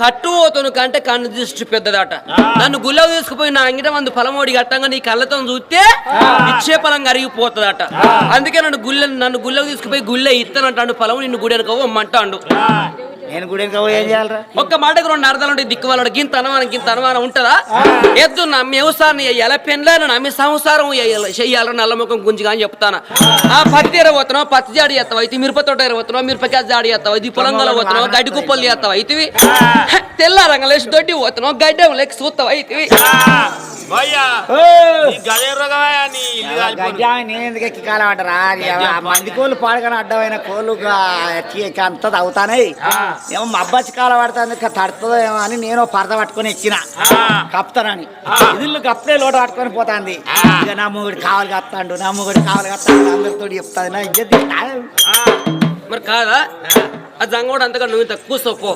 కట్టుపోతును కంటే కన్ను దృష్టి పెద్దదట. నన్ను గుళ్ళకు తీసుకుపోయి నా అంగిట మందు ఫలమోడి కట్టంగా నీ కళ్ళతో చూస్తే ఇచ్చే ఫలం కరిగిపోతుందట. అందుకే నన్ను గుళ్ళకు తీసుకుపోయి గుళ్ళే ఇస్తానంటాడు ఫలం, నిన్ను గుడి అనుకోమంటాడు. నేను గుడి ఏం చేయాలరా? ఒక్క మాటకు రెండు అర్థాలు ఉంటాయి. దిక్కు వాళ్ళ గింత అనుమానం ఉంటుందా? ఎద్దు నమ్మి వ్యవసాయం ఎలా పెళ్ళాను నమ్మి సంసారం చెయ్యాలని నల్లముఖం గుంజిగా అని చెప్తాను. ఆ పత్తి ఎరవతున్నావు, పత్తి జాడి చేస్తావు అయితే, మిరప తోట ఎరవతున్నావు, మిరపకాయ జాడి చేస్తావు ఇది, పొలంగల పోతున్నావు, గడ్డి కుప్పలు చేస్తావు అయితే, తెల్ల రంగలేసి దొడ్డి పోతున్నావు, గడ్డి లెక్క చూస్తావు అయితే. నేను ఎందుకు ఎక్కి కాలమంటారా? మంది కోళ్ళు పాడగానే అడ్డమైన కోళ్ళు అంత అవుతానే ఏమో అబ్బాచి కాల పడుతుంది తడుతుందో ఏమో అని నేను పరద పట్టుకొని ఎక్కిన కప్తానని. ఇల్లు కప్తే లోట పట్టుకొని పోతాంది. ఇక నా మొగుడు కావాలి కప్తాడు, నా మొగుడు కావాలి కప్తాడు అందరితో చెప్తాది. నా ఇజ్జత్ మరి కాదా ఆ జంగోడు అంతగా నువ్వు ఇంత కూర్చోపో.